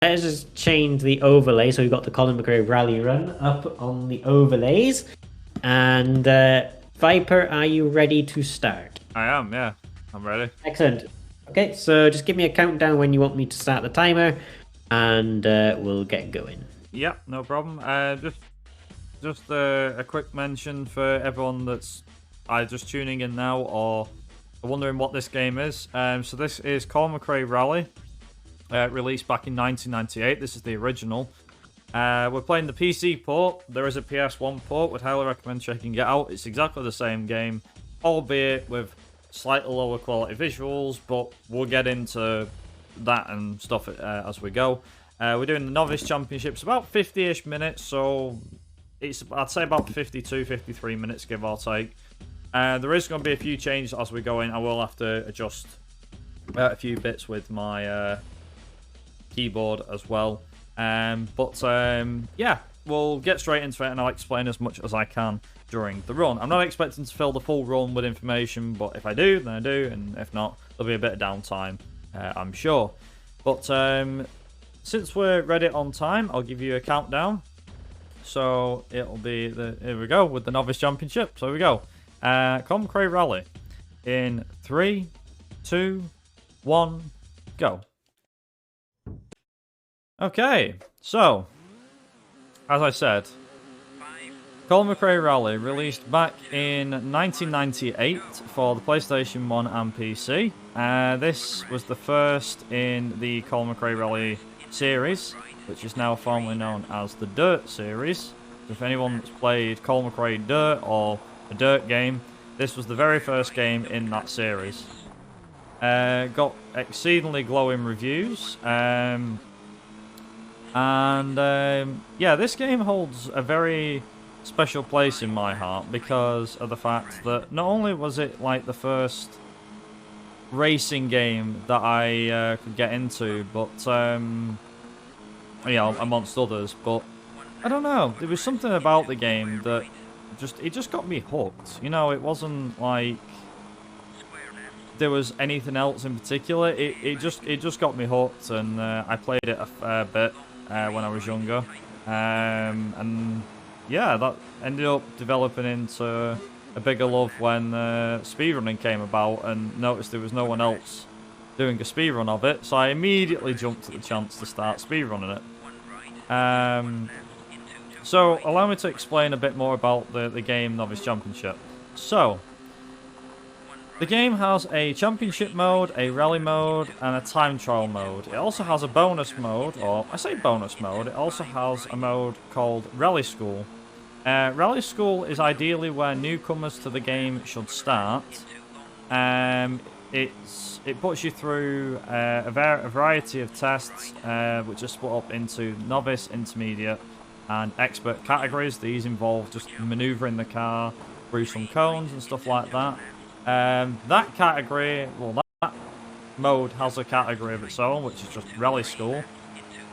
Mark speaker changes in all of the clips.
Speaker 1: Let's just change the overlay. So we've got the Colin McRae rally run up on the overlays. And Viper, are you ready to start?
Speaker 2: I am, yeah. I'm ready.
Speaker 1: Excellent. Okay, so just give me a countdown when you want me to start the timer, and we'll get going.
Speaker 2: Yeah, no problem. Just a quick mention for everyone that's either just tuning in now or wondering what this game is. So this is Colin McRae Rally, released back in 1998. This is the original. We're playing the PC port. There is a PS1 port. Would highly recommend checking it out. It's exactly the same game, albeit with slightly lower quality visuals, but we'll get into that and stuff as we go. We're doing the Novice Championships, about 50-ish minutes, so I'd say about 52, 53 minutes, give or take. There is going to be a few changes as we go in. I will have to adjust a few bits with my keyboard as well. Yeah, we'll get straight into it and I'll explain as much as I can during the run. I'm not expecting to fill the full run with information, but if I do, then I do, and if not, there'll be a bit of downtime, I'm sure. But since we're ready on time, I'll give you a countdown. So it'll be here we go with the Novice Championship. So here we go. Colin McRae Rally in 3, 2, 1, go. Okay, so as I said, Colin McRae Rally released back in 1998 for the PlayStation 1 and PC. This was the first in the Colin McRae Rally series, which is now formally known as the Dirt series. If anyone's played Colin McRae Dirt or a Dirt game, this was the very first game in that series. Got exceedingly glowing reviews. Yeah, this game holds a very special place in my heart because of the fact that not only was it like the first racing game that I could get into, but you know, amongst others, but I don't know, there was something about the game that just got me hooked. You know, it wasn't like there was anything else in particular. It just got me hooked, and I played it a fair bit when I was younger, and yeah, that ended up developing into a bigger love when speedrunning came about, and noticed there was no one else doing a speedrun of it, so I immediately jumped at the chance to start speedrunning it. So allow me to explain a bit more about the game Novice Championship. So the game has a championship mode, a rally mode, and a time trial mode. It also has a bonus mode, or I say bonus mode, it also has a mode called Rally School. Rally School is ideally where newcomers to the game should start. It puts you through a variety of tests, which are split up into novice, intermediate, and expert categories. These involve just manoeuvring the car through some cones and stuff like that. That category, well, that mode has a category of its own, which is just Rally School.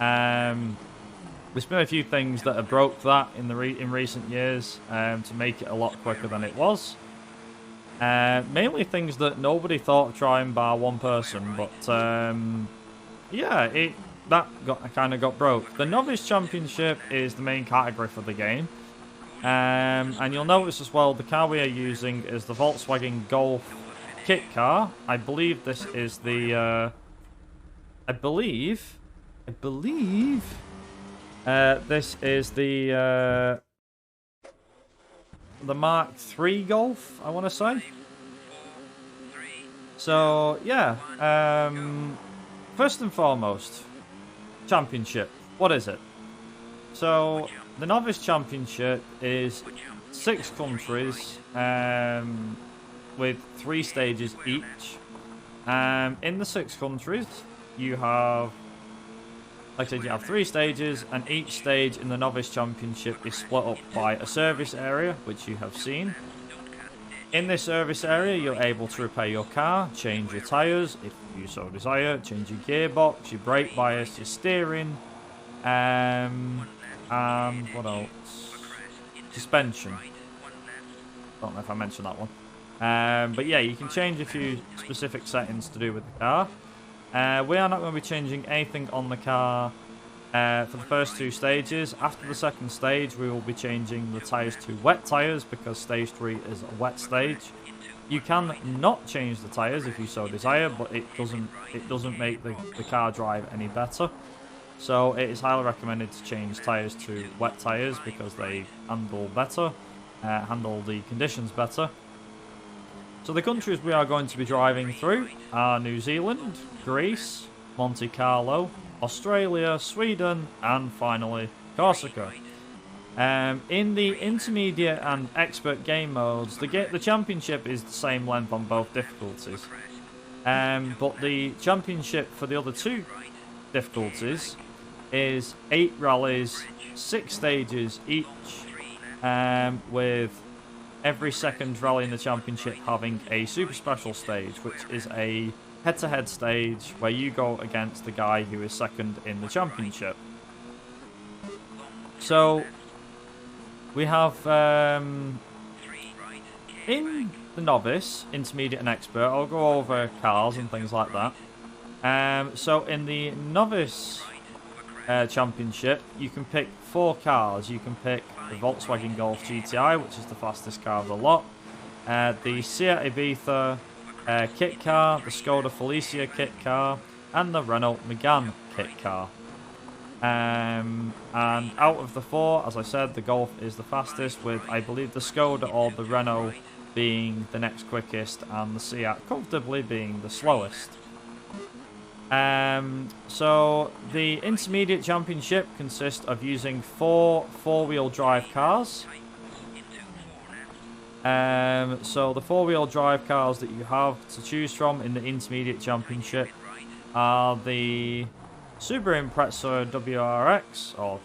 Speaker 2: There's been a few things that have broke that in recent years to make it a lot quicker than it was. Mainly things that nobody thought of trying bar one person, but yeah, that kind of got broke. The Novice Championship is the main category for the game. And you'll notice as well, the car we are using is the Volkswagen Golf kit car. I believe this is the, I believe, this is the Mark III Golf, I want to say. So, yeah, first and foremost, championship. What is it? So, the Novice Championship is 6 countries with 3 stages each. In the 6 countries, you have, like I said, you have 3 stages, and each stage in the Novice Championship is split up by a service area, which you have seen. In this service area, you're able to repair your car, change your tyres, if you so desire, change your gearbox, your brake bias, your steering, and what else? Suspension. Don't know if I mentioned that one. But yeah, you can change a few specific settings to do with the car. We are not going to be changing anything on the car for the first 2 stages. After the second stage, we will be changing the tyres to wet tyres because stage 3 is a wet stage. You can not change the tyres if you so desire, but it doesn't make the car drive any better. So it is highly recommended to change tyres to wet tyres because they handle better, handle the conditions better. So the countries we are going to be driving through are New Zealand, Greece, Monte Carlo, Australia, Sweden, and finally Corsica. In the intermediate and expert game modes, the championship is the same length on both difficulties. But the championship for the other 2 difficulties is 8 rallies, 6 stages each, with every second rally in the championship having a super special stage, which is a head-to-head stage where you go against the guy who is second in the championship. So we have in the novice, intermediate, and expert. I'll go over cars and things like that. So in the novice championship, you can pick 4 cars. You can pick the Volkswagen Golf GTI, which is the fastest car of the lot, the Seat Ibiza kit car, the Skoda Felicia kit car, and the Renault Megane kit car. And out of the 4, as I said, the Golf is the fastest, with I believe the Skoda or the Renault being the next quickest and the Seat comfortably being the slowest. So the intermediate championship consists of using 4 four-wheel drive cars. So the four-wheel drive cars that you have to choose from in the intermediate championship are the Subaru Impreza WRX, or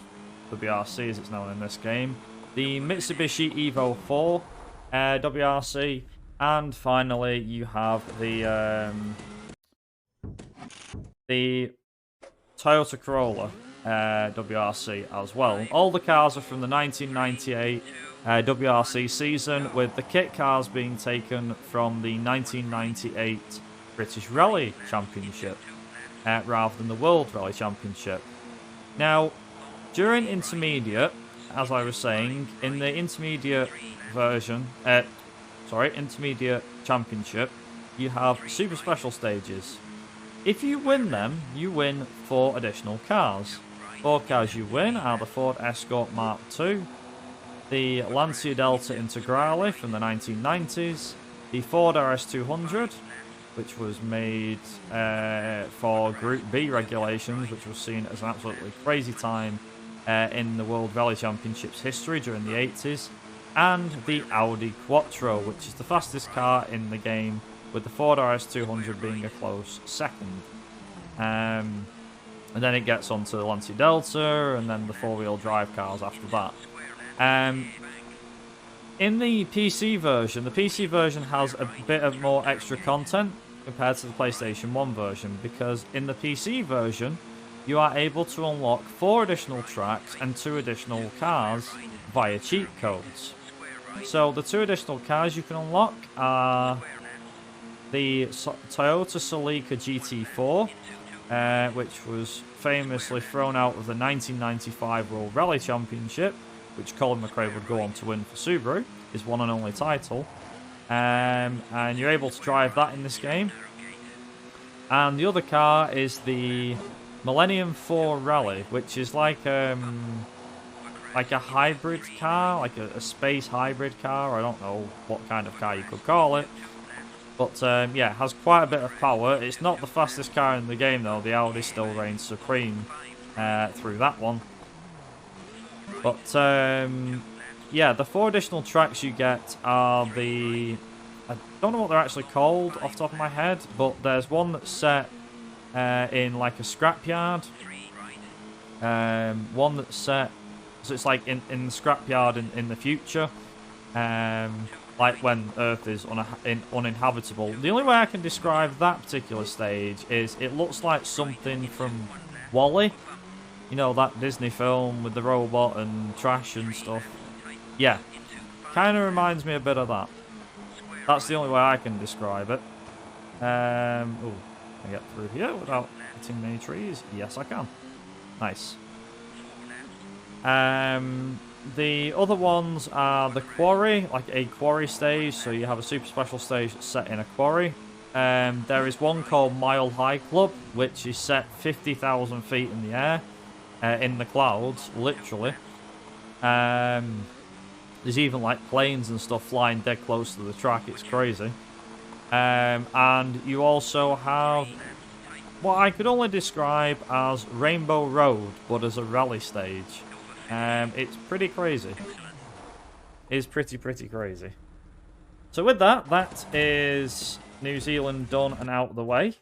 Speaker 2: WRC as it's known in this game, the Mitsubishi Evo 4 WRC, and finally you have the Toyota Corolla WRC as well. All the cars are from the 1998 WRC season, with the kit cars being taken from the 1998 British Rally Championship rather than the World Rally Championship. Now, during intermediate, as I was saying, in the intermediate version, intermediate championship, you have super special stages. If you win them, you win 4 additional cars. 4 cars you win are the Ford Escort Mark II, the Lancia Delta Integrale from the 1990s, the Ford RS200, which was made for Group B regulations, which was seen as an absolutely crazy time in the World Rally Championships history during the 80s, and the Audi Quattro, which is the fastest car in the game, with the Ford RS200 being a close second. And then it gets onto the Lancia Delta, and then the four-wheel drive cars after that. In the PC version has a bit of more extra content compared to the PlayStation 1 version, because in the PC version, you are able to unlock 4 additional tracks and 2 additional cars via cheat codes. So the 2 additional cars you can unlock are the Toyota Celica GT4, which was famously thrown out of the 1995 World Rally Championship, which Colin McRae would go on to win for Subaru, his one and only title. And you're able to drive that in this game. And the other car is the Millennium 4 Rally, which is like a hybrid car, like a space hybrid car. I don't know what kind of car you could call it. But yeah, it has quite a bit of power. It's not the fastest car in the game though. The Audi still reigns supreme through that one. But yeah, the 4 additional tracks you get are the... I don't know what they're actually called off the top of my head, but there's one that's set in like a scrapyard. One that's set... So it's like in the scrapyard in the future. Like when Earth is uninhabitable. The only way I can describe that particular stage is it looks like something from WALL-E. You know, that Disney film with the robot and trash and stuff. Yeah, kind of reminds me a bit of that. That's the only way I can describe it. Oh, can I get through here without hitting many trees? Yes, I can. Nice. The other ones are the quarry, like a quarry stage. So you have a super special stage set in a quarry. There is one called Mile High Club, which is set 50,000 feet in the air, in the clouds, literally. There's even like planes and stuff flying dead close to the track. It's crazy. And you also have what I could only describe as Rainbow Road, but as a rally stage. It's pretty crazy. It's pretty crazy. So with that, that is New Zealand done and out of the way.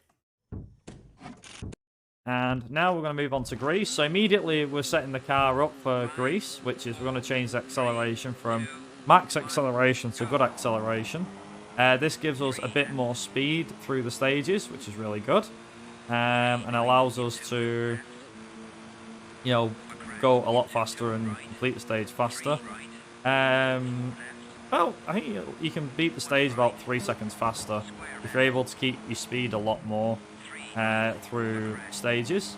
Speaker 2: And now we're going to move on to Greece. So immediately we're setting the car up for Greece, which is we're going to change the acceleration from max acceleration to good acceleration. This gives us a bit more speed through the stages, which is really good. And allows us to, you know, go a lot faster and complete the stage faster. Well, I think you can beat the stage about 3 seconds faster if you're able to keep your speed a lot more through stages.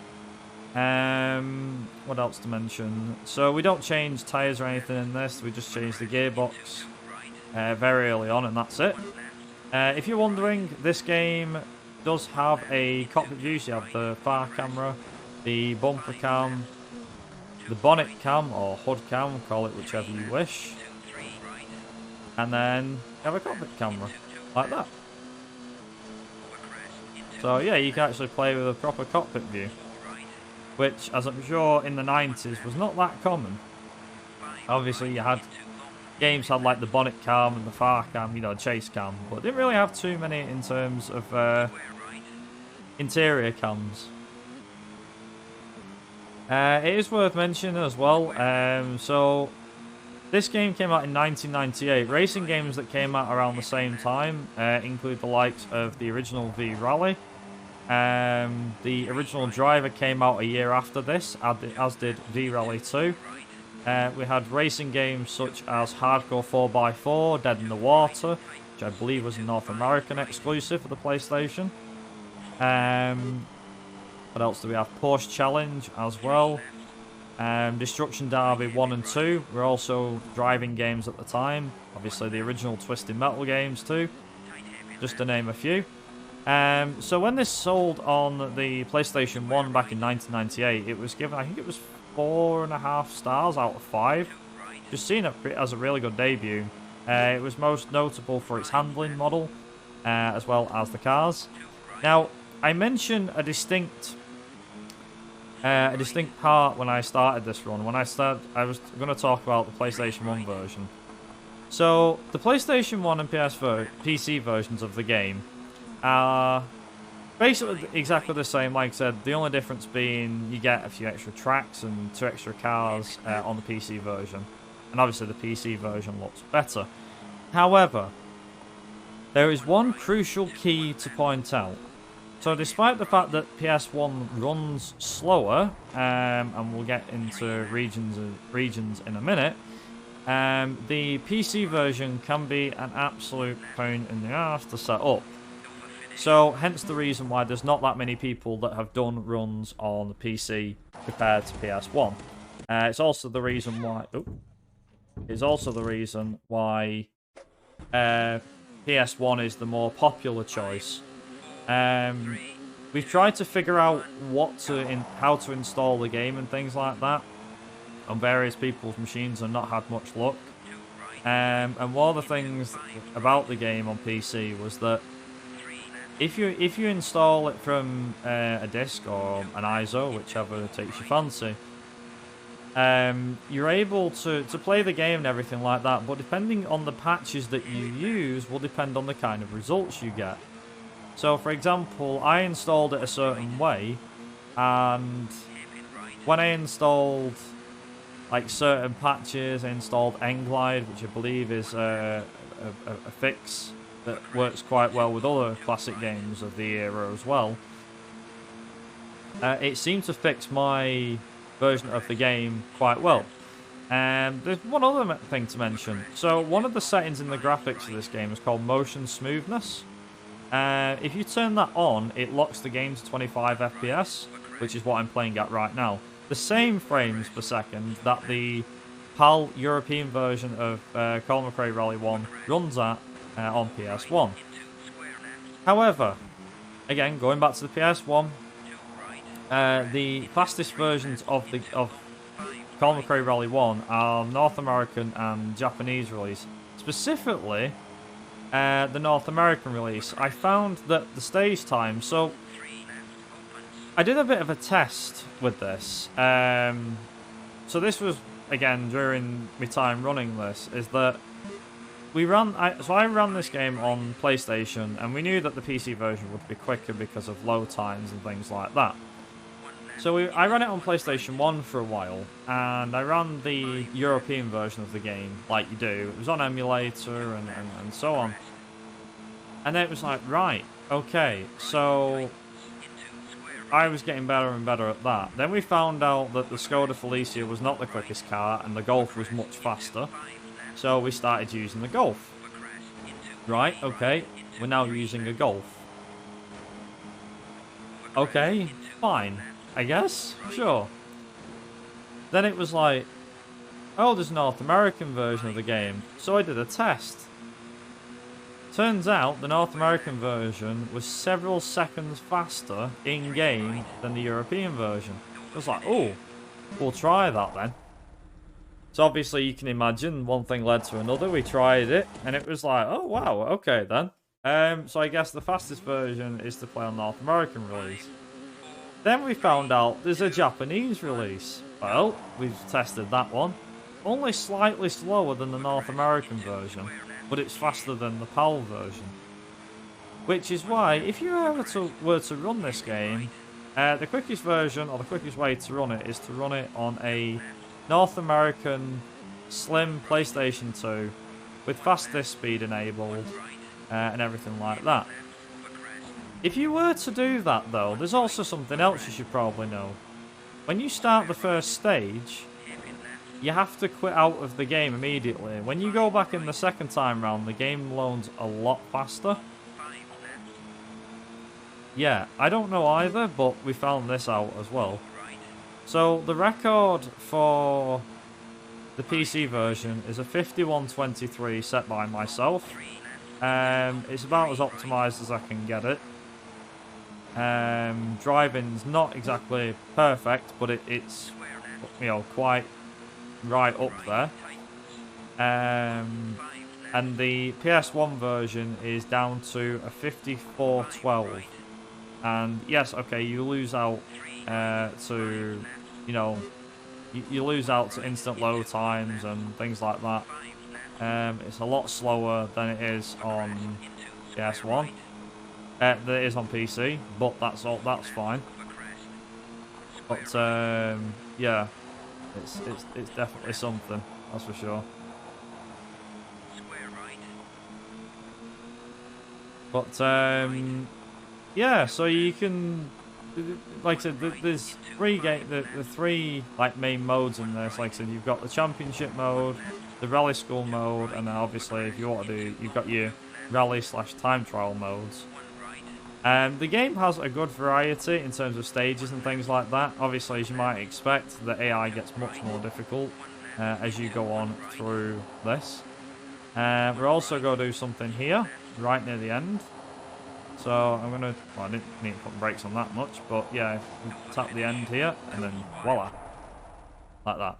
Speaker 2: What else to mention? So we don't change tyres or anything in this. We just change the gearbox very early on, and that's it. If you're wondering, this game does have a cockpit view. So you have the far camera, the bumper cam, the bonnet cam or hood cam, call it whichever you wish. And then you have a cockpit camera, like that. So yeah, you can actually play with a proper cockpit view. Which, as I'm sure in the 90s, was not that common. Obviously you had games had like the bonnet cam and the far cam, you know, chase cam. But didn't really have too many in terms of interior cams. It is worth mentioning as well, so this game came out in 1998. Racing games that came out around the same time include the likes of the original V Rally. The original Driver came out a year after this, as did V Rally 2. We had racing games such as Hardcore 4x4, Dead in the Water, which I believe was a North American exclusive for the PlayStation. What else do we have? Porsche Challenge as well. Destruction Derby 1 and 2 were also driving games at the time. Obviously the original Twisted Metal games too, just to name a few. So when this sold on the PlayStation 1 back in 1998, it was given, I think it was 4.5 stars out of 5. Just seeing it as a really good debut. It was most notable for its handling model, as well as the cars. Now, I mentioned a distinct part when I started this run. I was going to talk about the PlayStation 1 version. So, the PlayStation 1 and PC versions of the game are basically exactly the same. Like I said, the only difference being you get a few extra tracks and 2 extra cars on the PC version. And obviously the PC version looks better. However, there is one crucial key to point out. So despite the fact that PS1 runs slower, and we'll get into regions in a minute, the PC version can be an absolute pain in the ass to set up. So hence the reason why there's not that many people that have done runs on the PC compared to PS1. It's also the reason why. PS1 is the more popular choice. We've tried to figure out how to install the game and things like that on various people's machines and not had much luck. And one of the things about the game on PC was that if you install it from a disc or an ISO, whichever takes your fancy, you're able to play the game and everything like that, but depending on the patches that you use will depend on the kind of results you get. So, for example, I installed it a certain way, and when I installed like certain patches, I installed Englide, which I believe is a fix that works quite well with other classic games of the era as well. It seemed to fix my version of the game quite well. There's one other thing to mention. So one of the settings in the graphics of this game is called motion smoothness. If you turn that on, it locks the game to 25 FPS, which is what I'm playing at right now. the same frames per second that the PAL European version of Colin McRae Rally 1 runs at on PS1. However, again, going back to the PS1, the fastest versions of Colin McRae Rally 1 are North American and Japanese release. Specifically, the North American release, I found that the stage time, so I did a bit of a test with this. So this was, again, during my time running this, is that I ran this game on PlayStation, and we knew that the PC version would be quicker because of load times and things like that. So I ran it on PlayStation 1 for a while, and I ran the European version of the game, like you do. It was on emulator and so on. And then it was like, right, okay, so I was getting better and better at that. Then we found out that the Skoda Felicia was not the quickest car, and the Golf was much faster. So we started using the Golf. Right, okay, we're now using a Golf. Okay, fine. I guess? Sure. Then it was like, oh, there's a North American version of the game. So I did a test. Turns out the North American version was several seconds faster in-game than the European version. I was like, oh, we'll try that then. So obviously you can imagine one thing led to another. We tried it and it was like, oh wow, okay then. So I guess the fastest version is to play on North American release. Then we found out there's a Japanese release. Well, we've tested that one. Only slightly slower than the North American version, but it's faster than the PAL version. Which is why, if you were to run this game, the quickest version, or the quickest way to run it, is to run it on a North American slim PlayStation 2 with fast disk speed enabled and everything like that. If you were to do that though, there's also something else you should probably know. When you start the first stage, you have to quit out of the game immediately. When you go back in the second time round, the game loads a lot faster. Yeah, I don't know either, but we found this out as well. So the record for the PC version is a 51:23 set by myself. It's about as optimized as I can get it. Driving's not exactly perfect, but it's quite right up there. And the PS1 version is down to a 54:12. And yes, okay, you lose out to you lose out to instant load times and things like that. It's a lot slower than it is on PS1. That it is on PC, but that's fine. But yeah, it's definitely something, that's for sure. But yeah, so you can, like I said, there's the three like main modes in this. Like I said, you've got the championship mode, the rally school mode, and then obviously if you want to do, you've got your rally/time trial modes. The game has a good variety in terms of stages and things like that. Obviously, as you might expect, the AI gets much more difficult as you go on through this. We're also going to do something here, right near the end. So I'm going to, well, I didn't need to put brakes on that much, but yeah, we tap the end here, and then voila, like that.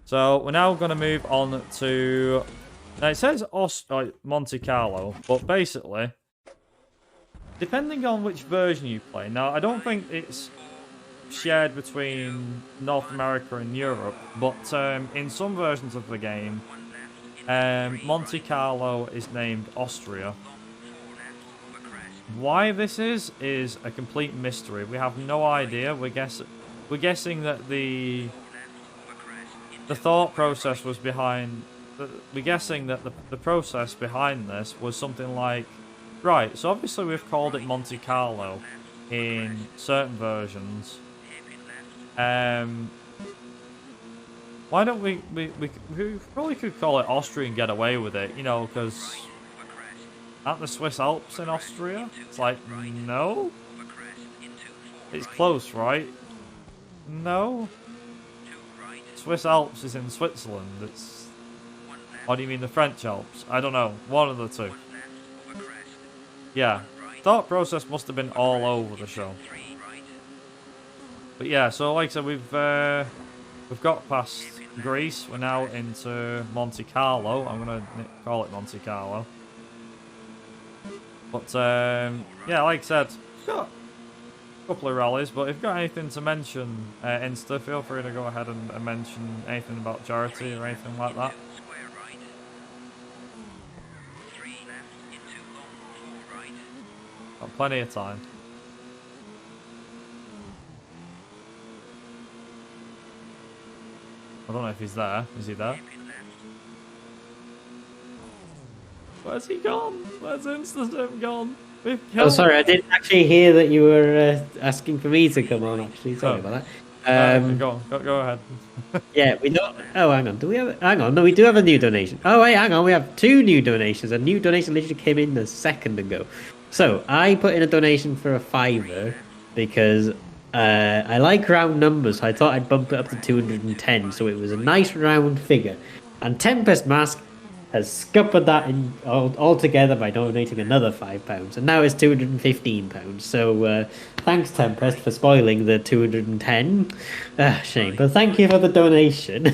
Speaker 2: So we're now going to move on to, now it says Monte Carlo, but basically, depending on which version you play, now I don't think it's shared between North America and Europe, but in some versions of the game, Monte Carlo is named Austria. Why this is a complete mystery. We have no idea. We're guessing that the thought process was behind. We're guessing that the process behind this was something like, right. So obviously we've called it Monte Carlo in certain versions. Why don't we probably could call it Austria and get away with it, you know, because aren't the Swiss Alps in Austria? It's like, no? It's close, right? No. Swiss Alps is in Switzerland. It's... Or do you mean the French Alps? I don't know. One of the two. Yeah. Thought process must have been all over the show. But yeah, so like I said, we've got past Greece. We're now into Monte Carlo. I'm gonna call it Monte Carlo. But yeah, like I said, we've got a couple of rallies. But if you've got anything to mention, Insta, feel free to go ahead and mention anything about charity or anything like that. Got plenty of time. I don't know if he's there. Is he there? Where's he gone? Where's InstaSpeedathon gone?
Speaker 1: Oh, sorry, I didn't actually hear that you were asking for me to come on, actually. Sorry about that.
Speaker 2: Go ahead.
Speaker 1: Yeah, we don't... Oh, hang on. Do we have... Hang on. No, we do have a new donation. Oh, wait, hang on. We have 2 new donations. A new donation literally came in a second ago. So, I put in a donation for a £5 because I like round numbers. So I thought I'd bump it up to 210. So it was a nice round figure. And Tempest Mask has scuppered that in altogether by donating another £5, and now it's £215. So thanks, Tempest, for spoiling the 210. Shame, but thank you for the donation.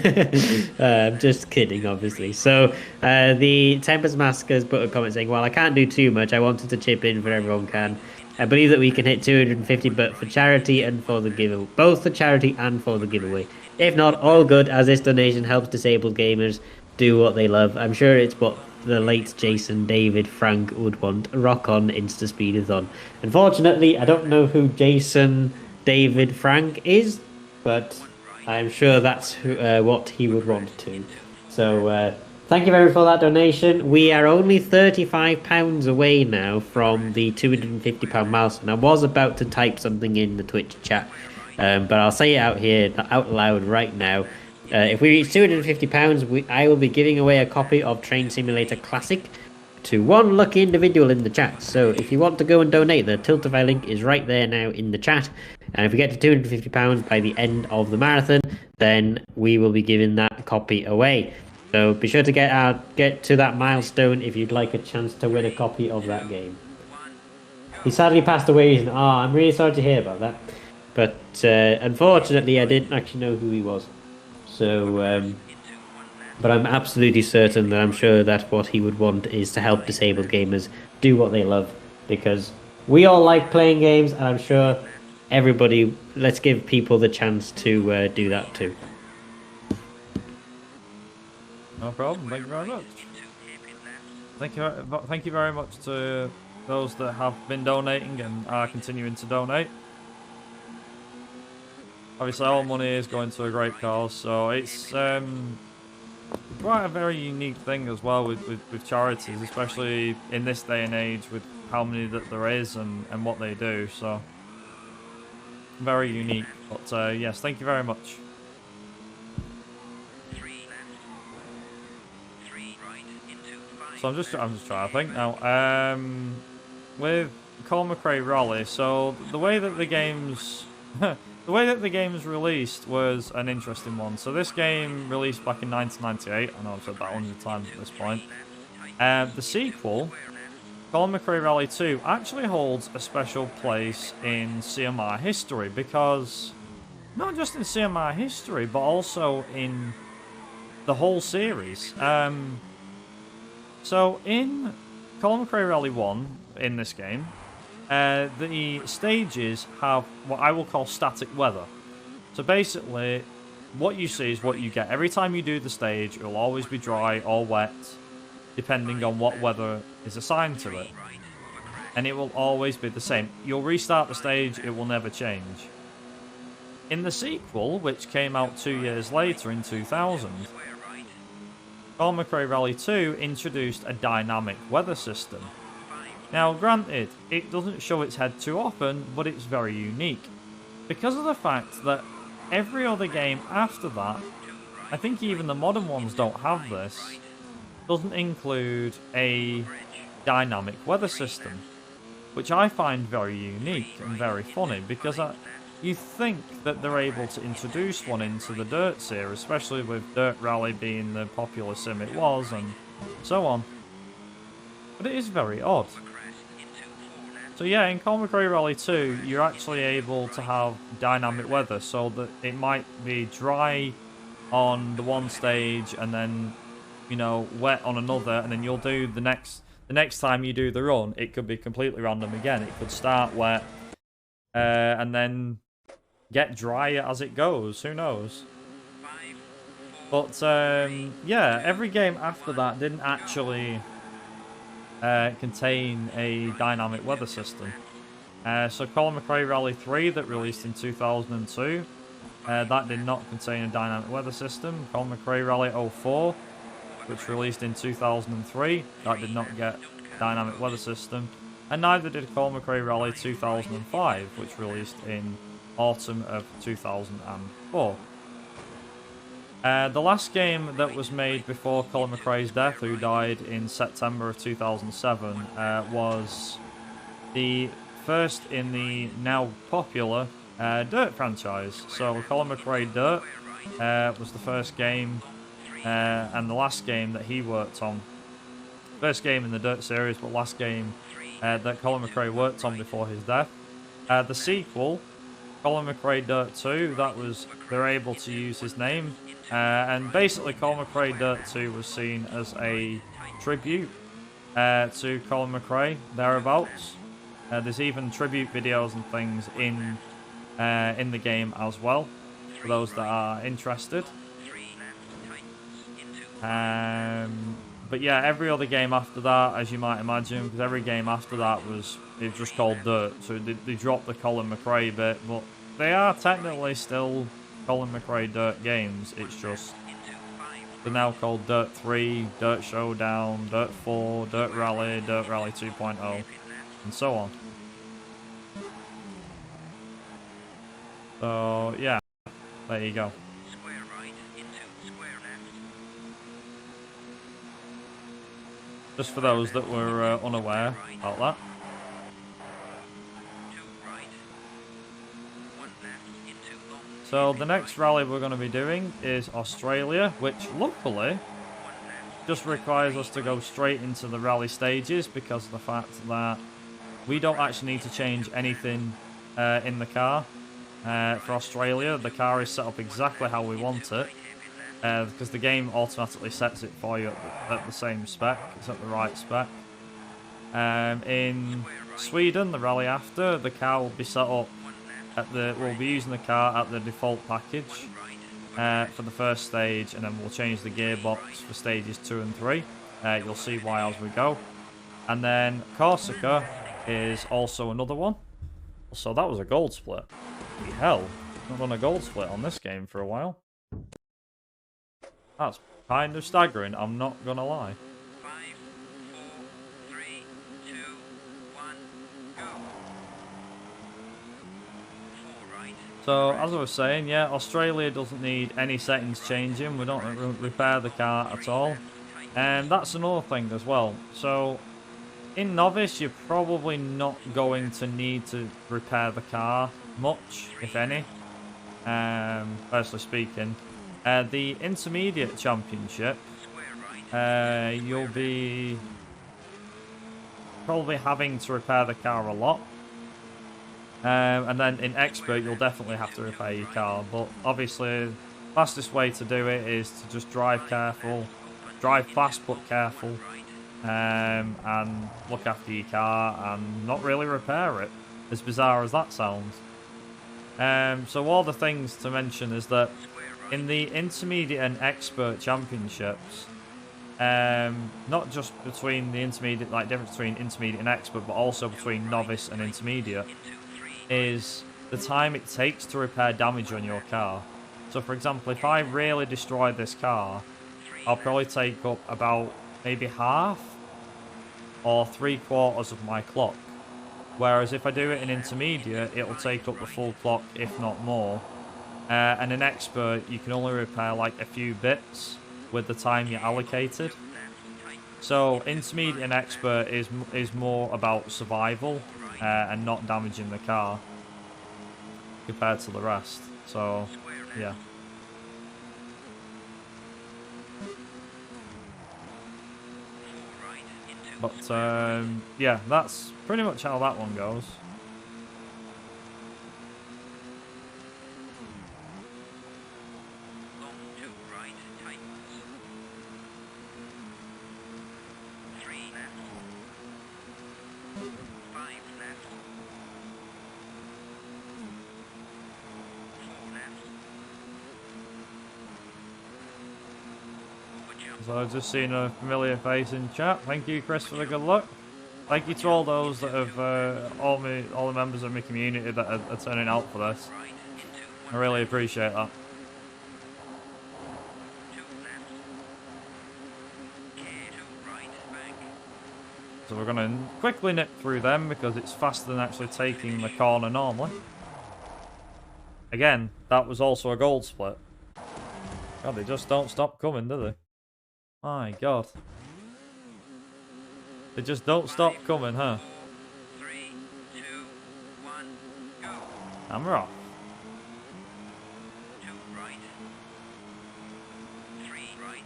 Speaker 1: I'm just kidding, obviously. So the Tempest Mask has put a comment saying, "Well, I can't do too much. I wanted to chip in for everyone can. I believe that we can hit 250, but for charity and for the giveaway, both for charity and for the giveaway. If not, all good, as this donation helps disabled gamers do what they love. I'm sure it's what the late Jason David Frank would want. Rock on, InstaSpeedathon." Unfortunately, I don't know who Jason David Frank is, but I'm sure that's what he would want to. So thank you very much for that donation. We are only £35 away now from the £250 milestone. I was about to type something in the Twitch chat, but I'll say it out loud right now. If we reach £250, I will be giving away a copy of Train Simulator Classic to one lucky individual in the chat. So if you want to go and donate, the Tiltify link is right there now in the chat. And if we get to £250 by the end of the marathon, then we will be giving that copy away. So be sure to get to that milestone if you'd like a chance to win a copy of that game. He sadly passed away. I'm really sorry to hear about that. But unfortunately, I didn't actually know who he was. So, but I'm absolutely certain that I'm sure that what he would want is to help disabled gamers do what they love, because we all like playing games, and I'm sure everybody, let's give people the chance to do that too.
Speaker 2: No problem. Thank you very much. Thank you very much to those that have been donating and are continuing to donate. Obviously, all money is going to a great cause, so it's quite a very unique thing as well with charities, especially in this day and age with how many that there is and what they do. So very unique. But yes, thank you very much. So I'm just trying to think now. With Colin McRae Raleigh, so the way that the game's the way that the game's released was an interesting one. So this game released back in 1998. I know I've said that 100 times at this point. The sequel, Colin McRae Rally 2, actually holds a special place in CMR history, because not just in CMR history, but also in the whole series. So in Colin McRae Rally 1, in this game, the stages have what I will call static weather. So basically, what you see is what you get. Every time you do the stage, it will always be dry or wet, depending on what weather is assigned to it. And it will always be the same. You'll restart the stage, it will never change. In the sequel, which came out 2 years later in 2000, Colin McRae Rally 2 introduced a dynamic weather system. Now, granted, it doesn't show its head too often, but it's very unique. Because of the fact that every other game after that, I think even the modern ones don't have this, doesn't include a dynamic weather system, which I find very unique and very funny, because you think that they're able to introduce one into the Dirt series, especially with Dirt Rally being the popular sim it was, and so on. But it is very odd. So yeah, in Colin McRae Rally 2, you're actually able to have dynamic weather, so that it might be dry on the one stage, and then, you know, wet on another, and then you'll do the next time you do the run, it could be completely random again. It could start wet, and then get drier as it goes. Who knows? But yeah, every game after that didn't actually contain a dynamic weather system. So Colin McRae Rally 3 that released in 2002, that did not contain a dynamic weather system. Colin McRae Rally 04, which released in 2003, that did not get a dynamic weather system. And neither did Colin McRae Rally 2005, which released in autumn of 2004. The last game that was made before Colin McRae's death, who died in September of 2007, was the first in the now popular Dirt franchise. So Colin McRae Dirt was the first game and the last game that he worked on. First game in the Dirt series, but last game that Colin McRae worked on before his death. The sequel, Colin McRae Dirt 2, they're able to use his name. And basically Colin McRae Dirt 2 was seen as a tribute to Colin McRae, thereabouts. There's even tribute videos and things in the game as well, for those that are interested. But yeah, every other game after that, as you might imagine, because every game after that was just called Dirt, so they dropped the Colin McRae bit, but they are technically still Colin McRae Dirt games. It's just they're now called Dirt 3, Dirt Showdown, Dirt 4, Dirt Rally 2.0, and so on. So yeah, there you go. Just for those that were unaware about that. So the next rally we're going to be doing is Australia, which luckily just requires us to go straight into the rally stages because of the fact that we don't actually need to change anything in the car. For Australia, the car is set up exactly how we want it. Because the game automatically sets it for you at the same spec, it's at the right spec. In Sweden, the rally after, the car will be set up we'll be using the car at the default package for the first stage, and then we'll change the gearbox for stages 2 and 3. You'll see why as we go. And then Corsica is also another one. So that was a gold split. Hell, not done a gold split on this game for a while. That's kind of staggering, I'm not gonna lie.
Speaker 3: 5, 4, 3, 2, 1, go. 4 right.
Speaker 2: So, as I was saying, yeah, Australia doesn't need any settings changing. We don't repair the car at all. And that's another thing as well. So, in Novice, you're probably not going to need to repair the car much, if any. Personally speaking. The Intermediate Championship, you'll be probably having to repair the car a lot. And then in Expert, you'll definitely have to repair your car. But obviously, the fastest way to do it is to just drive careful, drive fast but careful, and look after your car and not really repair it, as bizarre as that sounds. So all the things to mention is that in the Intermediate and Expert Championships, not just between the Intermediate, like difference between Intermediate and Expert, but also between Novice and Intermediate, is the time it takes to repair damage on your car. So for example, if I really destroy this car, I'll probably take up about maybe half or 3/4 of my clock. Whereas if I do it in Intermediate, it'll take up the full clock, if not more. And in Expert, you can only repair like a few bits with the time you're allocated. So Intermediate and Expert is more about survival and not damaging the car. compared to the rest. So, yeah. But, yeah, that's pretty much how that one goes.
Speaker 3: Long to right, tightens. 3 left. 5 left. 4 left. Over jump.
Speaker 2: So I've just seen a familiar face in chat. Thank you, Chris, for the good luck. Thank you to all those that have, all the members of my community that are turning out for this.
Speaker 3: Right into
Speaker 2: I
Speaker 3: 1
Speaker 2: really appreciate that.
Speaker 3: 2 left. Care to right, bank.
Speaker 2: So we're going to quickly nip through them because it's faster than actually taking the corner normally. Again, that was also a gold split. God, they just don't stop coming, do they? My God. They just don't stop coming, huh?
Speaker 3: 3, 2, 1, go.
Speaker 2: Hammer off.
Speaker 3: 2 right. 3 right.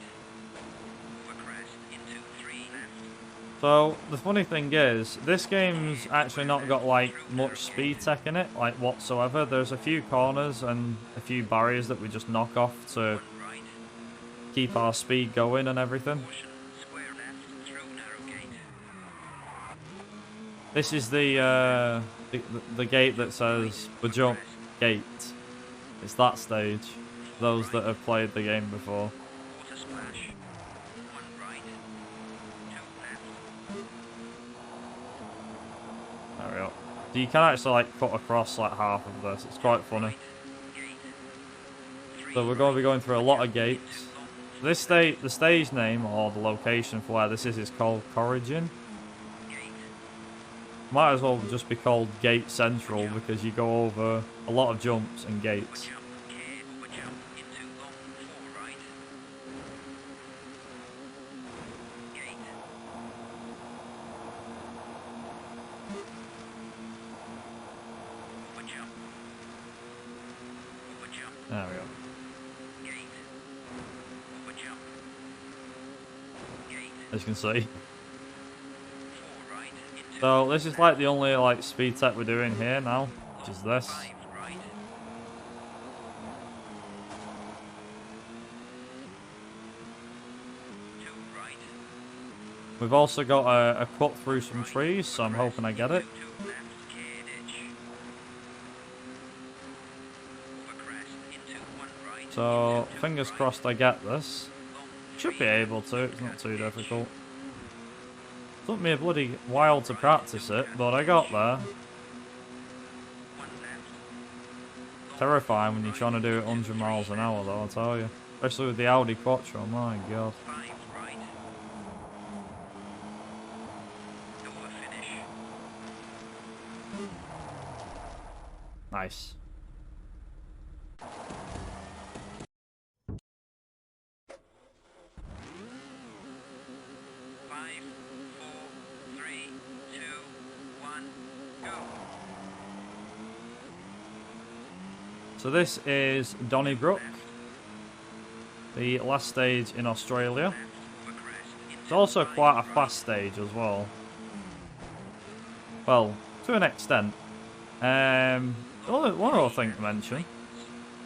Speaker 3: Over crest into 3 left.
Speaker 2: So, the funny thing is, this game's actually not got, like, much speed tech in it, like, whatsoever. There's a few corners and a few barriers that we just knock off to
Speaker 3: 1 right.
Speaker 2: keep our speed going and everything.
Speaker 3: Caution. Square left through narrow gate.
Speaker 2: This is the gate that says the jump gate. It's that stage. Those that have played the game before.
Speaker 3: Water splash. 1 right. 2 left.
Speaker 2: There we go. So you can actually like cut across like half of this. It's quite funny.
Speaker 3: Gate. 3
Speaker 2: So we're going to be going through a lot of gates. This the stage name or the location for where this is called Corrigan.
Speaker 3: Gate.
Speaker 2: Might as well just be called Gate Central because you go over a lot of jumps and gates.
Speaker 3: Jump. Care over jump into long 4 right. Gate. Over jump. Over jump.
Speaker 2: There we go.
Speaker 3: Gate. Over jump. Gate.
Speaker 2: As you can see.
Speaker 3: 4 right into
Speaker 2: So this is like the only like speed tech we're doing here now, which is this.
Speaker 3: 5 right. 2 right.
Speaker 2: We've also got a cut through some trees, so I'm hoping I get it.
Speaker 3: 2 left. Care ditch. Over crest into 1 right.
Speaker 2: So
Speaker 3: into 2
Speaker 2: fingers
Speaker 3: right.
Speaker 2: crossed I get this.
Speaker 3: Long
Speaker 2: Should be
Speaker 3: tree.
Speaker 2: able to, it's not too difficult. Took me a bloody while to practice it, but I got there.
Speaker 3: 1 left.
Speaker 2: Terrifying when you're trying to do it 100 miles an hour though, I'll tell you. Especially with the Audi Quattro, my God.
Speaker 3: 5 right. Door finish.
Speaker 2: Nice.
Speaker 3: Five, four, three, two, one, go.
Speaker 2: So this is Donnybrook, the last stage in Australia.
Speaker 3: Left over crest into
Speaker 2: It's also
Speaker 3: 5
Speaker 2: quite a
Speaker 3: right.
Speaker 2: fast stage as well. Well, to an extent. One other thing to mention.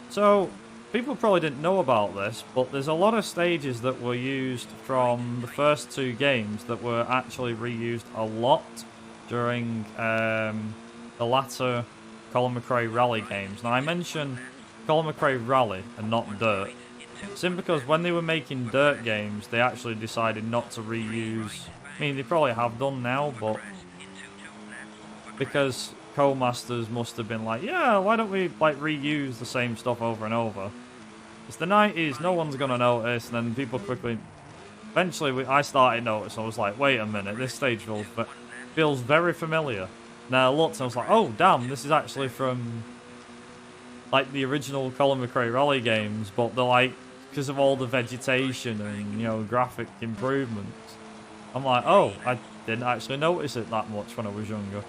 Speaker 2: So, people probably didn't know about this, but there's a lot of stages that were used from the first 2 games that were actually reused a lot during the latter Colin McRae Rally games. Now, I mention Colin McRae Rally and not Dirt, simply because when they were making Dirt games, they actually decided not to reuse. I mean, they probably have done now, but
Speaker 3: Crest into 2 left over
Speaker 2: because co-masters must have been like, yeah, why don't we like reuse the same stuff over and over? It's the 90s, no one's gonna notice, and then people quickly. Eventually, I started noticing. I was like, wait a minute, this stage feels very familiar. Now I looked, and I was like, oh damn, this is actually from like the original Colin McRae Rally games, but they're like because of all the vegetation and graphic improvements. I'm like, oh, I didn't actually notice it that much when I was younger.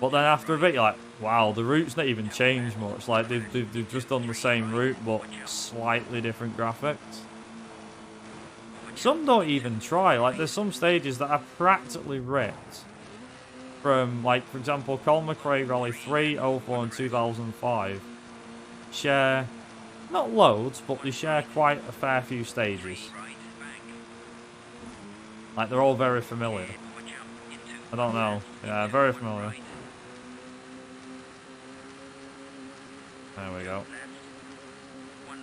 Speaker 2: But then after a bit, you're like, Wow, the route's not even changed much. Like, they've just done the same route, but slightly different graphics. Some don't even try. Like, there's some stages that are practically ripped from, like, for example, Colin McRae Rally 3, 04, and 2005 share, not loads, but they share quite a fair few stages. Like, they're all very familiar. I don't know. Yeah, very familiar. There we go.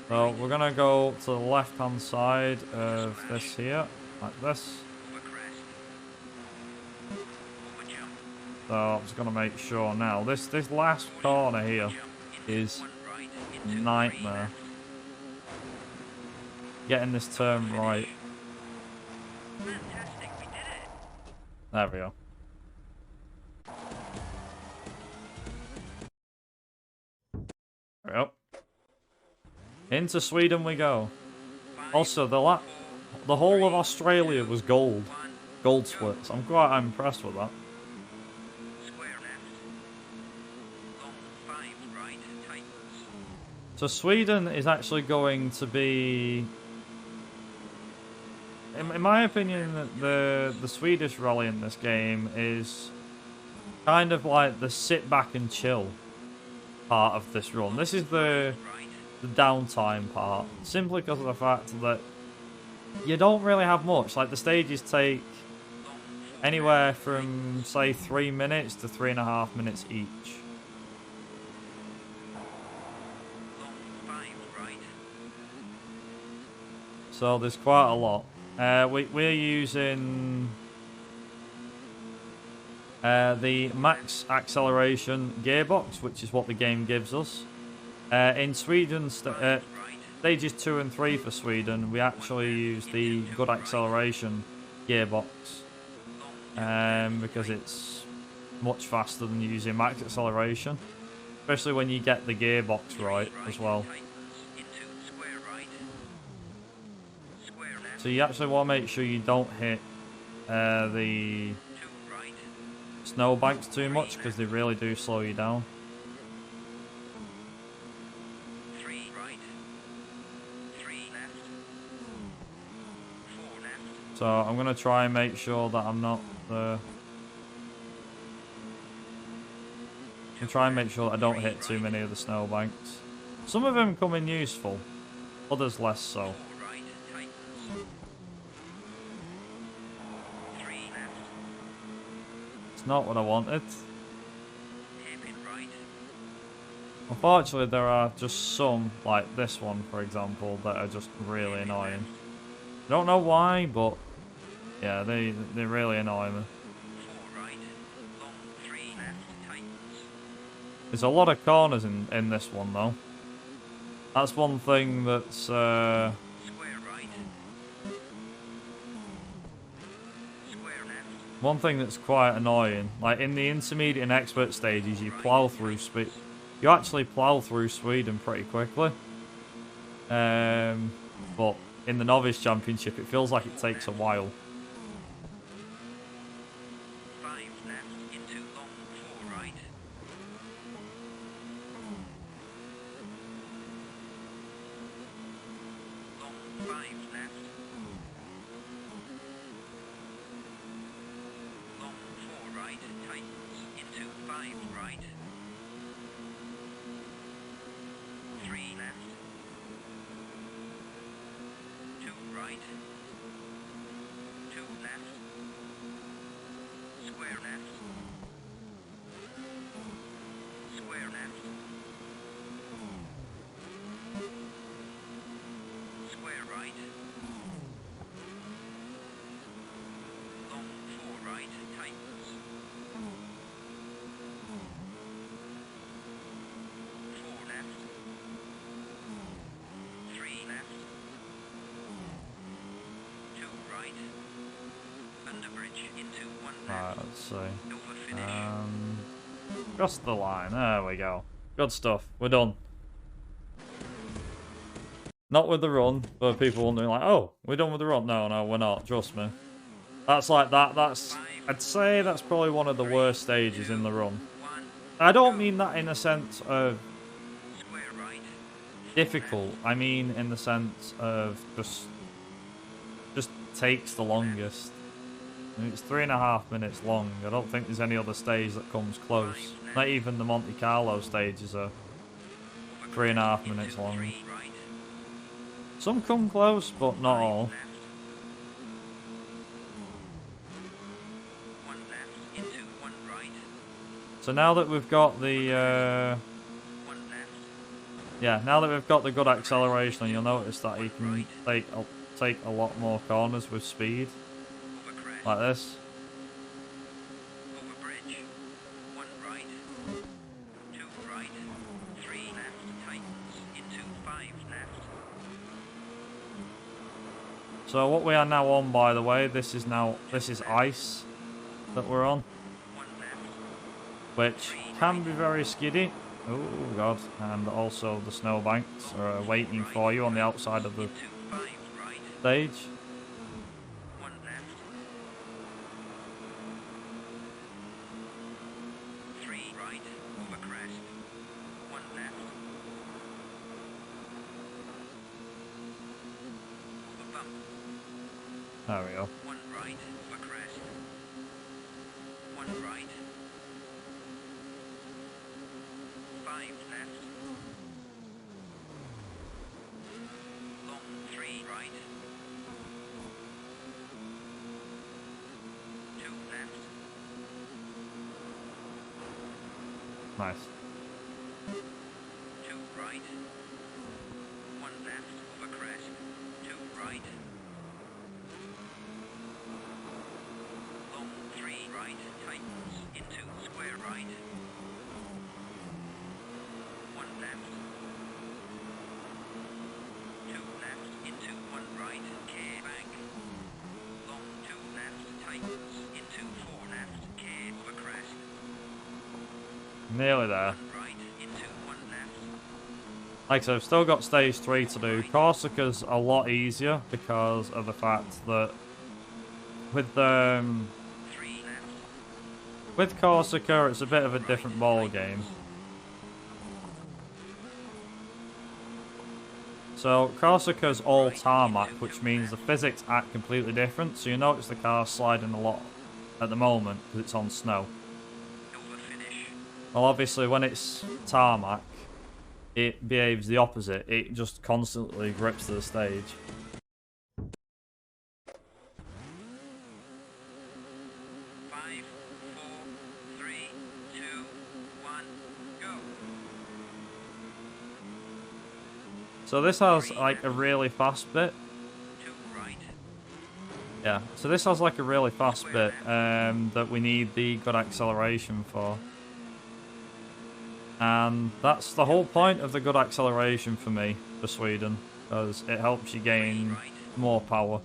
Speaker 2: So, we're gonna go to the left-hand side of this here, like this. So, I'm just gonna make sure now. This last corner here is a nightmare. Getting this turn right. There we go. There we go. Into Sweden we go. Also, the whole of Australia was gold splits. I'm quite impressed with that. So Sweden is actually going to be, in my opinion, the Swedish rally in this game is kind of like the sit back and chill part of this run. This is the downtime part, simply because of the fact that you don't really have much. Like, the stages take anywhere from, say, 3 minutes to 3.5 minutes each. So there's quite a lot. We're using the max acceleration gearbox, which is what the game gives us. In Sweden, stages 2 and 3 for Sweden, we actually use the good acceleration gearbox because it's much faster than using max acceleration, especially when you get the gearbox right as well. So you actually want to make sure you don't hit the snowbanks too much, because they really do slow you down. So I'm going to try and make sure that I'm not the... I'm try and make sure that I don't hit too many of the snowbanks. Some of them come in useful, others less so. It's not what I wanted. Unfortunately, there are just some, like this one, for example, that are just really annoying. I don't know why, but yeah, they really annoy me. There's a lot of corners in this one, though. That's one thing that's one thing that's quite annoying. Like, in the intermediate and expert stages, you plow through you actually plow through Sweden pretty quickly. But in the Novice Championship, it feels like it takes a while. Alright, let's see. Cross the line. There we go. Good stuff. We're done. Not with the run, but people wondering like, oh, we're done with the run. No, we're not. Trust me. That's like that. I'd say that's probably one of the worst stages in the run. I don't mean that in a sense of
Speaker 3: Square right.
Speaker 2: difficult. I mean in the sense of just takes the longest. I mean, it's 3.5 minutes long. I don't think there's any other stage that comes close. Not even the Monte Carlo stages are 3.5 minutes long.
Speaker 3: 3 right.
Speaker 2: Some come close, but not all.
Speaker 3: Left. 1 left into 1 right.
Speaker 2: So now that we've got the
Speaker 3: 1 left.
Speaker 2: yeah, now that we've got the good acceleration, you'll notice that you can take a lot more corners with speed,
Speaker 3: Over crest.
Speaker 2: like this.
Speaker 3: Over bridge. 1 right. 2 right. 3 left. Tightens into 5 left.
Speaker 2: So what we are now on, by the way, this is ice that we're on,
Speaker 3: 1 left.
Speaker 2: which can be very skiddy. Oh god, and also the snowbanks are waiting for you on the outside of the
Speaker 3: Into 5 right.
Speaker 2: stage.
Speaker 3: 1 left. 3 right. Over crest. 1 left. Over bump.
Speaker 2: There we go.
Speaker 3: 1 right. Over crest. 1 right. 5 left. Long 3 right. 2 left.
Speaker 2: Nice.
Speaker 3: 2 right. 1 left over crest. 2 right. Long 3 right. Tightens into square right. 1 left. 2 left into 1 right. Care back. Long 2 left. Tightens into 4 left. Care over crest.
Speaker 2: Nearly there.
Speaker 3: 1 right into 1 left.
Speaker 2: Like I said, I've still got stage 3 to do. Corsica's a lot easier because of the fact that with
Speaker 3: 3 left.
Speaker 2: with Corsica, it's a bit of a different ball game. So Corsica's all tarmac, which means the physics act completely different. So you notice the car sliding a lot at the moment because it's on snow.
Speaker 3: Over finish.
Speaker 2: Well, obviously when it's tarmac, it behaves the opposite. It just constantly grips to the stage.
Speaker 3: 5, 4, 3, 2, 1, go.
Speaker 2: So this has like a really fast bit.
Speaker 3: 2 right.
Speaker 2: Yeah, so this has like a really fast bit that we need the good acceleration for. And that's the whole point of the good acceleration for me, for Sweden, because it helps you gain more power.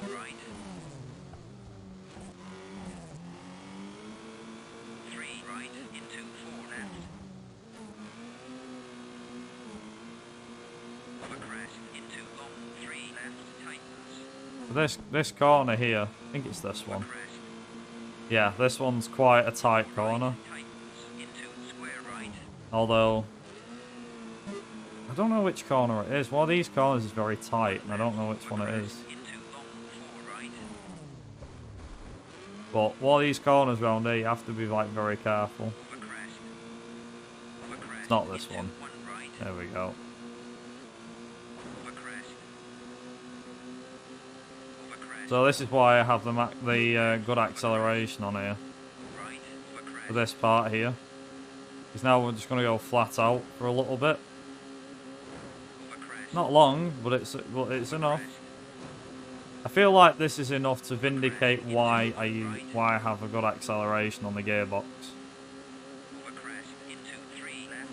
Speaker 3: 4 right. 3 right into 4 left. Over crest into long 3 left. Tightens.
Speaker 2: So this corner here, I think it's this one.
Speaker 3: Crest.
Speaker 2: Yeah, this one's quite a tight corner.
Speaker 3: Tightens into square right.
Speaker 2: Although, I don't know which corner it is. One of these corners is very tight, and I don't know which one it is.
Speaker 3: Into long 4 right.
Speaker 2: But one of these corners around here, you have to be like very careful.
Speaker 3: Over crest. Over crest.
Speaker 2: It's not this
Speaker 3: into
Speaker 2: one.
Speaker 3: 1 right.
Speaker 2: There we go.
Speaker 3: Over crest. Over crest.
Speaker 2: So this is why I have the good acceleration on here
Speaker 3: Right. Over crest.
Speaker 2: for this part here. Because now we're just going to go flat out for a little bit.
Speaker 3: Over crest.
Speaker 2: Not long, but it's enough. I feel like this is enough to vindicate why I have a good acceleration on the gearbox.
Speaker 3: Over crest into 3 left.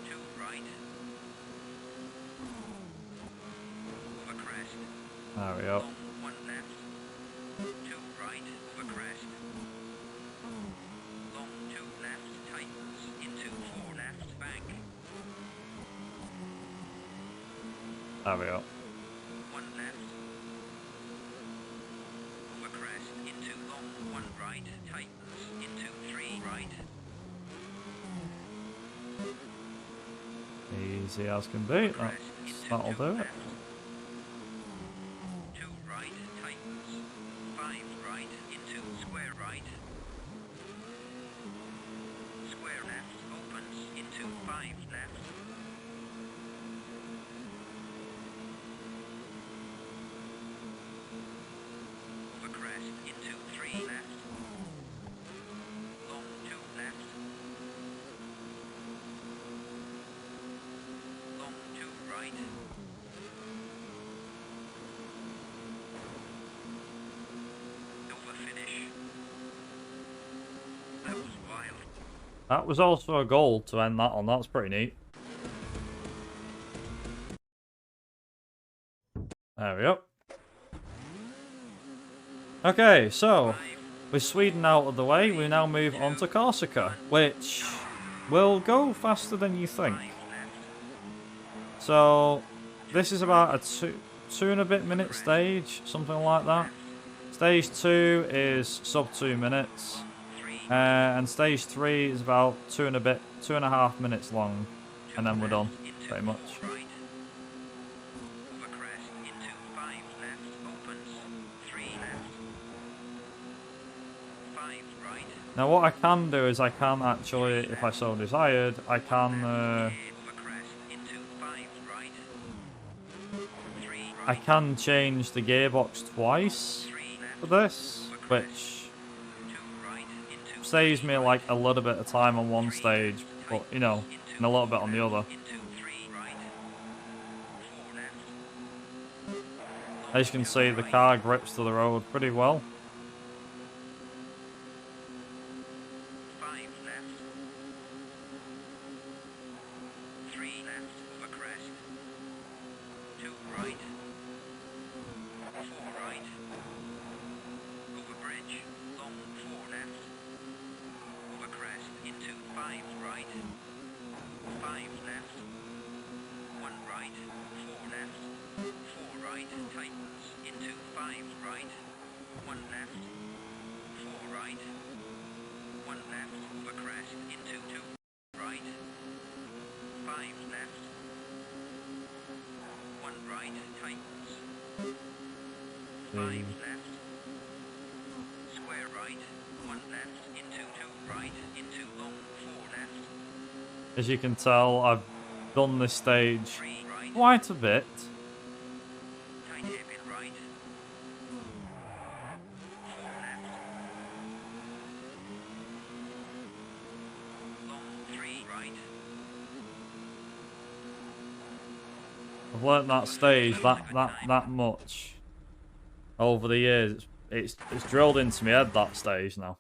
Speaker 3: 2 right. Over crest.
Speaker 2: There we go.
Speaker 3: Long 1 left. 2 right. Over crest. Long 2 left. Tightens into 4 left. Bank.
Speaker 2: There we go.
Speaker 3: 1 left. right.
Speaker 2: Easy as can be. That'll do it.
Speaker 3: Left. 2 right, tightens. 5 right into square right. Square left opens into 5 left. Over crest into 3 left. Long 2 left. Long 2 right. Over finish. That was wild.
Speaker 2: That was also a goal to end that on. That's pretty neat. There we go. Okay, so with Sweden out of the way, we now move on to Corsica, which will go faster than you think. So this is about a two and a bit minute stage, something like that. Stage 2 is sub 2 minutes, and stage 3 is about 2.5 minutes long, and then we're done, pretty much. Now what I can do is I can actually, if I so desired, I can change the gearbox twice for this, which saves me like a little bit of time on one stage, but you know, and a little bit on the other. As you can see, the car grips to the road pretty well. As you can tell, I've done this stage quite a bit. I've learnt that stage that much over the years. It's drilled into my head, that stage now.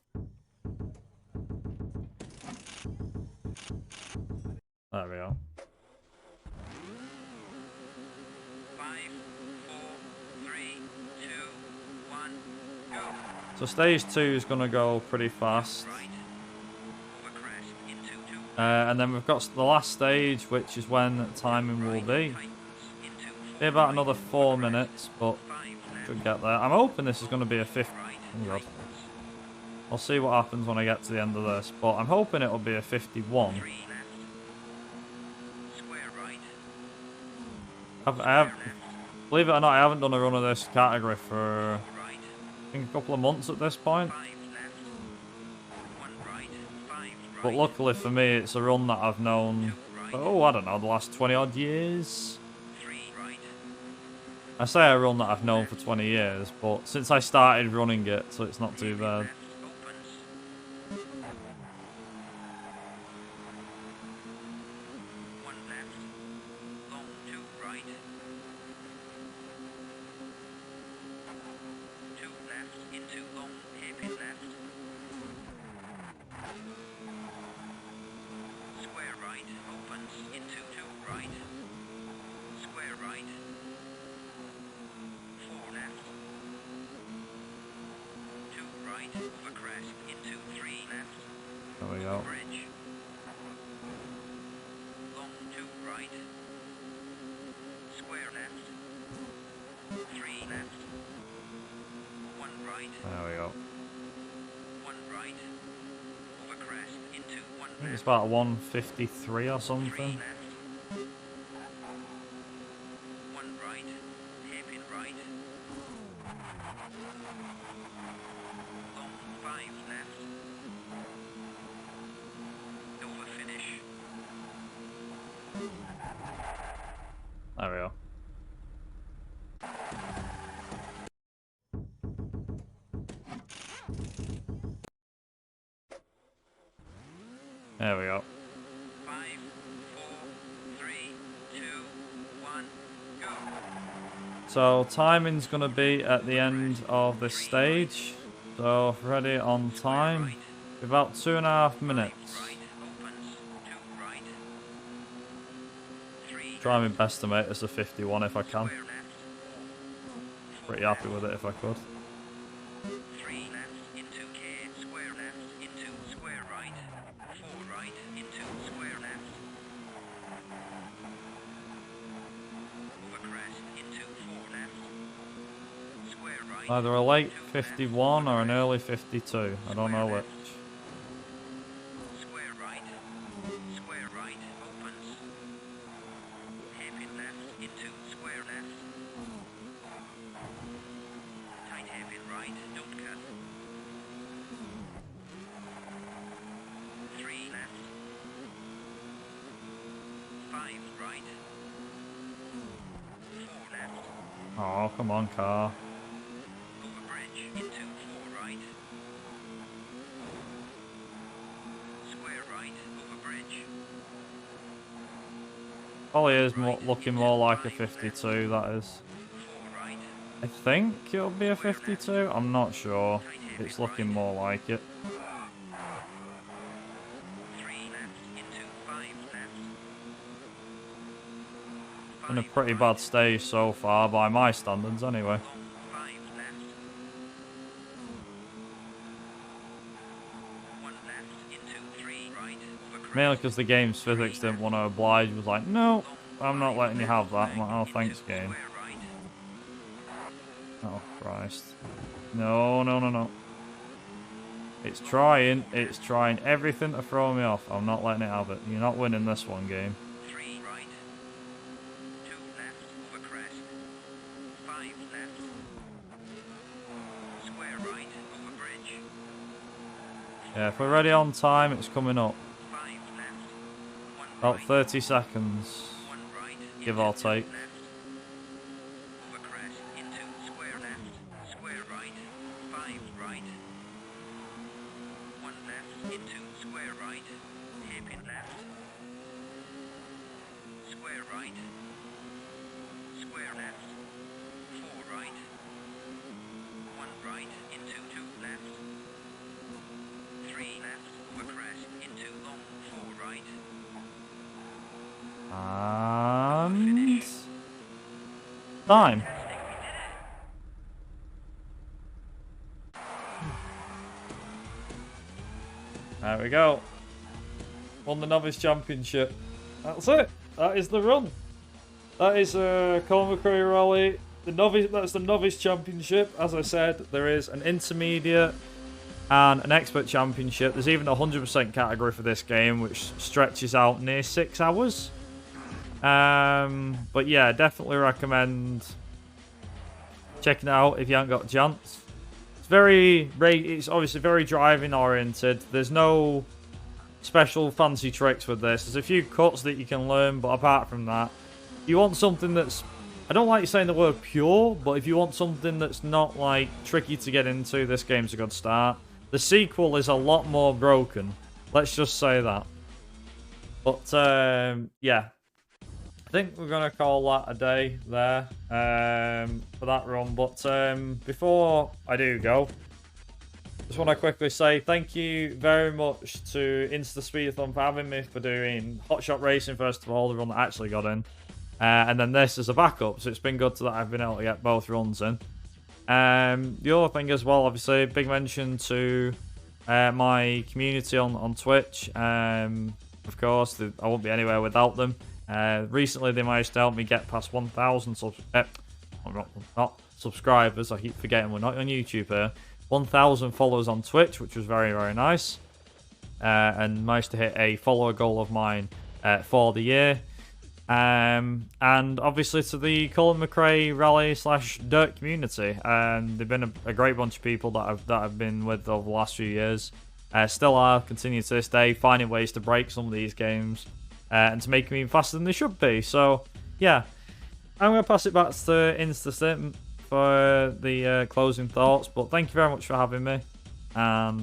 Speaker 2: There we go.
Speaker 3: 5, 4, 3, 2, 1, go.
Speaker 2: So stage 2 is going to go pretty fast. And then we've got the last stage, which is when timing will be. Be about another 4 minutes, but should get there. I'm hoping this is going to be a 50. Oh God. I'll see what happens when I get to the end of this, but I'm hoping it'll be a 51. Believe it or not, I haven't done a run of this category for I think a couple of months at this point. But luckily for me, it's a run that I've known for, oh, I don't know, the last 20 odd years. I say a run that I've known for 20 years, but since I started running it, so it's not too bad. There we go.
Speaker 3: There
Speaker 2: we go.
Speaker 3: 1 right, over crest,
Speaker 2: I think it's about 153 or something.
Speaker 3: 3 left. 1 right, hairpin right. Long 5 left. Over finish.
Speaker 2: There we go. There we go.
Speaker 3: 5, 4, 3, 2, 1, go.
Speaker 2: So timing's gonna be at the end of this stage. So ready on time. About 2.5 minutes.
Speaker 3: Right opens. 2 right. 3
Speaker 2: Try my best to make this a 51 if I can.
Speaker 3: square left.
Speaker 2: Pretty happy with it if I could.
Speaker 3: 3 left into K, square left into square right. 4 right into square left. Over crest into 4 left. Square right.
Speaker 2: Either a late 51 or an early 52. I don't know which.
Speaker 3: Square right. Square right opens. Hairpin left into square left. Tight hairpin right, don't cut. 3 left. 5 right. 4 left.
Speaker 2: Oh, come on, car.
Speaker 3: Over bridge into 4 right. Square right over bridge.
Speaker 2: Probably is looking more like a 52, that is.
Speaker 3: 4 right.
Speaker 2: I think it'll be a 52. I'm not sure. It's looking more like it.
Speaker 3: 3 left into 5 left.
Speaker 2: Been a pretty bad stage so far by my standards anyway.
Speaker 3: Long 5 left. 1 left into 3 right. Over crest.
Speaker 2: Mainly because the game's physics didn't want to oblige. Was like, no, I'm not letting you have that. I'm like, oh, thanks, game.
Speaker 3: Square right.
Speaker 2: Oh, Christ. No, no, no, no. It's trying everything to throw me off. I'm not letting it have it. You're not winning this one, game.
Speaker 3: 3 right. 2 left over crest. 5 left. Square right over bridge.
Speaker 2: Yeah, if we're ready on time, it's coming up.
Speaker 3: 5 left. 1
Speaker 2: About
Speaker 3: right.
Speaker 2: 30 seconds,
Speaker 3: 1 right.
Speaker 2: give
Speaker 3: into
Speaker 2: or
Speaker 3: 2
Speaker 2: take.
Speaker 3: left. Over crest into square left. Square right. 5 right. 1 left into square right. Hairpin left. Square right. Square left. 4 right. 1 right into 2 left. 3 left over crest into long 4 right.
Speaker 2: And time. There we go. Won the Novice Championship. That's it. That is the run. That is Colin McRae Rally. The Novice. That's the Novice Championship. As I said, there is an intermediate and an expert championship. There's even a 100% category for this game, which stretches out near 6 hours. But yeah, definitely recommend checking it out if you haven't got a chance. It's obviously very driving oriented. There's no special fancy tricks with this. There's a few cuts that you can learn, but apart from that, you want something that's, I don't like saying the word pure, but if you want something that's not like tricky to get into, this game's a good start. The sequel is a lot more broken. Let's just say that. But yeah, I think we're going to call that a day there for that run. But before I do go, just want to quickly say thank you very much to InstaSpeedathon for having me, for doing Hotshot Racing, first of all, the run that I actually got in. And then this as a backup, so it's been good that I've been able to get both runs in. The other thing as well, obviously, big mention to my community on Twitch. Of course, I won't be anywhere without them. Recently, they managed to help me get past 1,000 not subscribers. I keep forgetting we're not on YouTube here. 1,000 followers on Twitch, which was very, very nice. and managed to hit a follower goal of mine for the year. And obviously to the Colin McRae rally / dirt community. They've been a great bunch of people that I've been with over the last few years. Still are, continue to this day, finding ways to break some of these games and to make them even faster than they should be. So, yeah, I'm going to pass it back to InstaSpeedathon for the closing thoughts. But thank you very much for having me. And,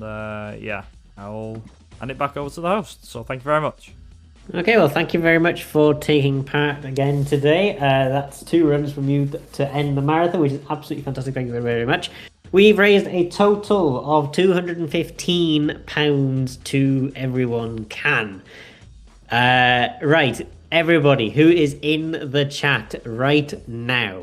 Speaker 2: yeah, I'll hand it back over to the host. So thank you very much.
Speaker 1: Okay, well, thank you very much for taking part again today. That's 2 runs from you to end the marathon, which is absolutely fantastic. Thank you very, very much. We've raised a total of £215 to EveryoneCan. Right, everybody who is in the chat right now,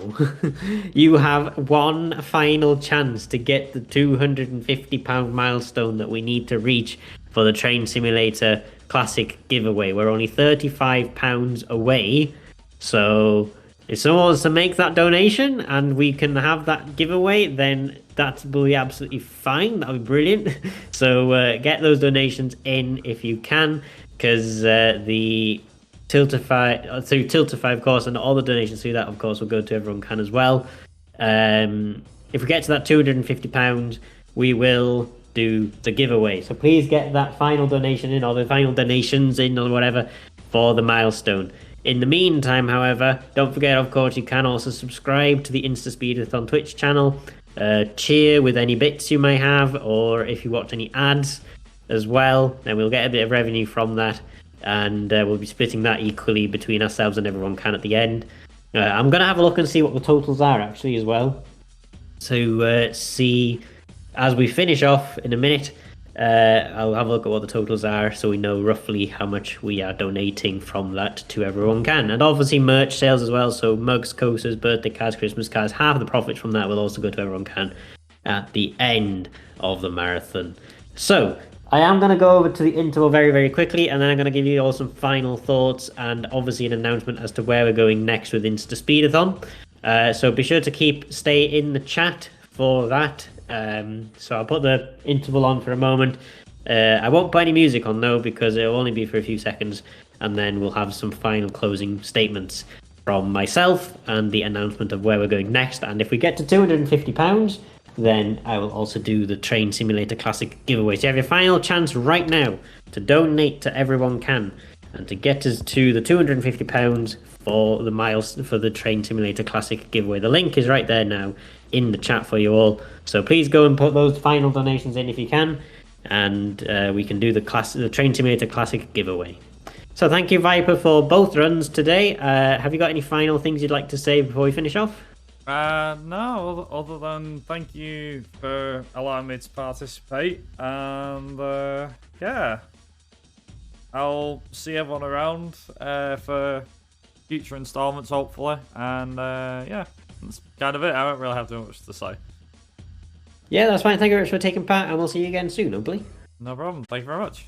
Speaker 1: you have one final chance to get the £250 milestone that we need to reach for the Train Simulator Classic giveaway. We're only £35 away, so if someone wants to make that donation and we can have that giveaway, then that will be absolutely fine. That'll be brilliant. So get those donations in if you can, because the Tiltify, of course, and all the donations through that, of course, will go to EveryoneCan as well. If we get to that £250, we will do the giveaway. So please get that final donation in, or the final donations in, or whatever, for the milestone. In the meantime, however, don't forget, of course, you can also subscribe to the InstaSpeedathon Twitch channel, cheer with any bits you may have, or if you watch any ads as well, then we'll get a bit of revenue from that, and we'll be splitting that equally between ourselves and EveryoneCan at the end. I'm going to have a look and see what the totals are, actually, as well. So, see, as we finish off in a minute, I'll have a look at what the totals are, so we know roughly how much we are donating from that to EveryoneCan. And obviously merch sales as well, so mugs, coasters, birthday cards, Christmas cards, half of the profits from that will also go to EveryoneCan at the end of the marathon. So, I am going to go over to the interval very, very quickly, and then I'm going to give you all some final thoughts, and obviously an announcement as to where we're going next with InstaSpeedathon. So be sure to stay in the chat for that. So I'll put the interval on for a moment. I won't put any music on though, because it'll only be for a few seconds, and then we'll have some final closing statements from myself and the announcement of where we're going next. And if we get to £250, then I will also do the Train Simulator Classic giveaway. So you have your final chance right now to donate to EveryoneCan and to get us to the £250 for the Train Simulator Classic giveaway. The link is right there now in the chat for you all. So please go and put those final donations in if you can, and we can do the Train Simulator Classic giveaway. So thank you, Viper, for both runs today. Have you got any final things you'd like to say before we finish off?
Speaker 2: No, other than thank you for allowing me to participate, and yeah, I'll see everyone around for future installments, hopefully, and yeah, that's kind of it. I don't really have too much to say.
Speaker 1: Yeah, that's fine. Thank you very much for taking part, and we'll see you again soon, hopefully.
Speaker 2: No problem. Thank you very much.